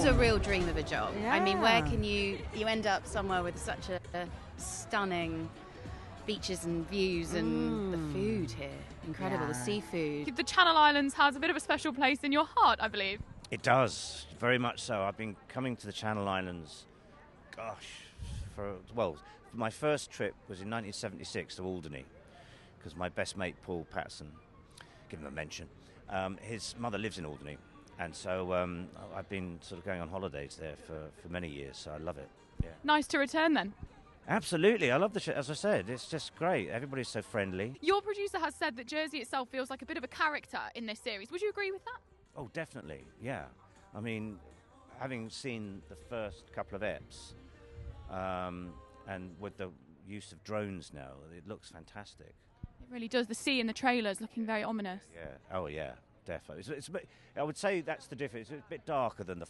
a real dream of a job. Yeah. I mean, where can you end up somewhere with such a stunning beaches and views, and the food here, incredible, the seafood. The Channel Islands has a bit of a special place in your heart, I believe. It does, very much so. I've been coming to the Channel Islands, my first trip was in 1976 to Alderney, because my best mate Paul Patterson, give him a mention, his mother lives in Alderney, and so I've been sort of going on holidays there for many years, so I love it. Yeah. Nice to return then. Absolutely, I love the show. As I said, it's just great. Everybody's so friendly. Your producer has said that Jersey itself feels like a bit of a character in this series. Would you agree with that? Oh, definitely, yeah. I mean, having seen the first couple of eps, and with the use of drones now, it looks fantastic. It really does. The sea in the trailers looking very ominous. Yeah. Oh, yeah. Definitely. It's a bit, I would say that's the difference. It's a bit darker than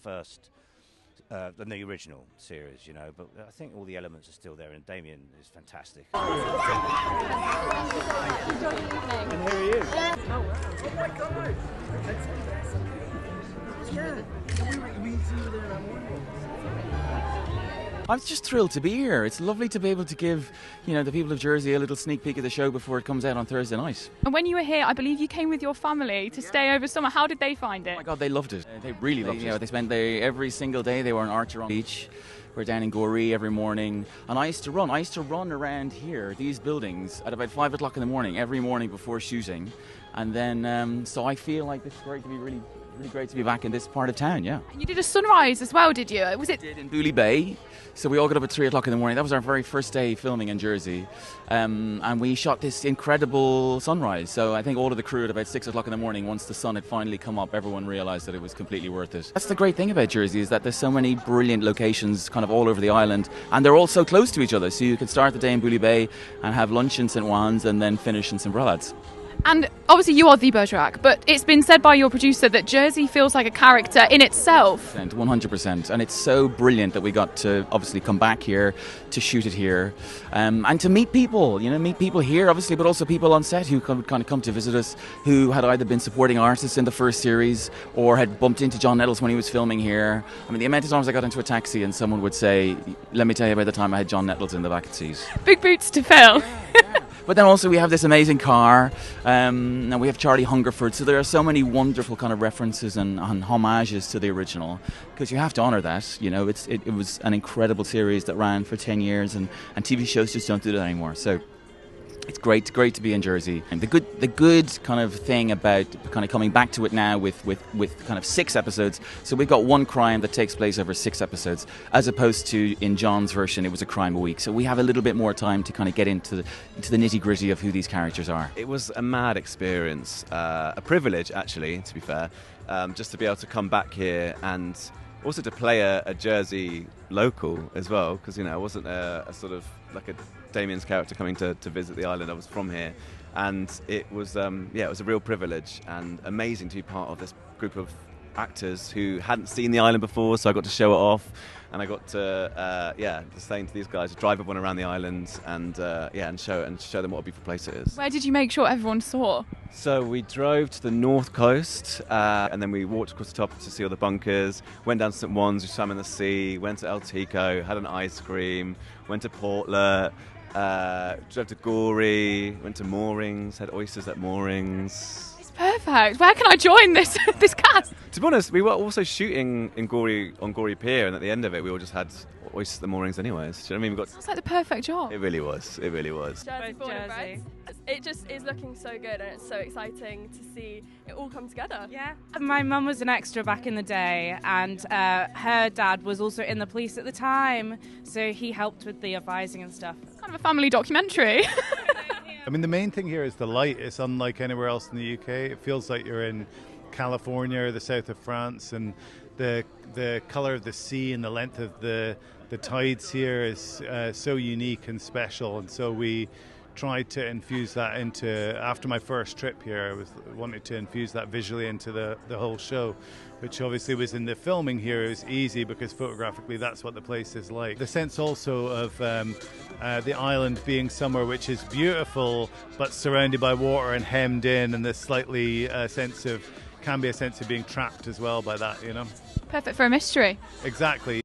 than the original series, you know. But I think all the elements are still there, and Damien is fantastic. And here he is. Oh my God! Yeah. We see you there that morning. I'm just thrilled to be here. It's lovely to be able to give, the people of Jersey a little sneak peek of the show before it comes out on Thursday night. And when you were here, I believe you came with your family to stay over summer. How did they find it? Oh my God, they loved it. They really loved it. They spent every single day. They were on Archeron Beach. We're down in Gorey every morning. And I used to run around here, these buildings, at about 5 o'clock in the morning, every morning before shooting. And then, so I feel like it's great to be really great to be back in this part of town, yeah. And you did a sunrise as well, did you? Was it? We did in Bully Bay. So we all got up at 3 o'clock in the morning. That was our very first day filming in Jersey. And we shot this incredible sunrise. So I think all of the crew at about 6 o'clock in the morning, once the sun had finally come up, everyone realised that it was completely worth it. That's the great thing about Jersey, is that there's so many brilliant locations kind of all over the island. And they're all so close to each other. So you can start the day in Bully Bay and have lunch in St. Juan's and then finish in St. Brelad's. And obviously you are the Bergerac, but it's been said by your producer that Jersey feels like a character in itself. 100%. And it's so brilliant that we got to obviously come back here to shoot it here, and to meet people, meet people here, obviously, but also people on set who would kind of come to visit us, who had either been supporting artists in the first series or had bumped into John Nettles when he was filming here. I mean, the amount of times I got into a taxi and someone would say, let me tell you about the time I had John Nettles in the back of the seat. Big boots to fill. Yeah. But then also we have this amazing car, and we have Charlie Hungerford. So there are so many wonderful kind of references and homages to the original, because you have to honour that. It was an incredible series that ran for 10 years, and TV shows just don't do that anymore. So it's great to be in Jersey. And the good kind of thing about kind of coming back to it now with kind of 6 episodes. So we've got one crime that takes place over 6 episodes, as opposed to in John's version it was a crime a week. So we have a little bit more time to kind of get into the nitty gritty of who these characters are. It was a mad experience, a privilege actually, to be fair, just to be able to come back here and also to play a Jersey local as well, because I wasn't a sort of like a Damien's character coming to visit the island. I was from here, and it was it was a real privilege and amazing to be part of this group of actors who hadn't seen the island before, so I got to show it off, and I got to just saying to these guys to drive everyone around the island and show them what a beautiful place it is. Where did you make sure everyone saw? So we drove to the north coast, and then we walked across the top to see all the bunkers, went down to St. Juan's, we swam in the sea, went to El Tico, had an ice cream, went to Portlet, drove to Gorey, went to Moorings, had oysters at Moorings. Perfect. Where can I join this cast? To be honest, we were also shooting in on Gorey Pier, and at the end of it, we all just had oysters at the moorings anyways. Do you know what I mean? It's like the perfect job. It really was. Jersey. It just is looking so good, and it's so exciting to see it all come together. Yeah. My mum was an extra back in the day, and her dad was also in the police at the time, so he helped with the advising and stuff. It's kind of a family documentary. I mean, the main thing here is the light. It's unlike anywhere else in the UK. It feels like you're in California or the south of France, and the colour of the sea and the length of the tides here is so unique and special. And so we tried to infuse that into, after my first trip here, I wanted to infuse that visually into the whole show, which obviously was in the filming here. It was easy because photographically that's what the place is like. The sense also of the island being somewhere which is beautiful but surrounded by water and hemmed in, and this slightly sense of can be a sense of being trapped as well by that, you know. Perfect for a mystery. Exactly.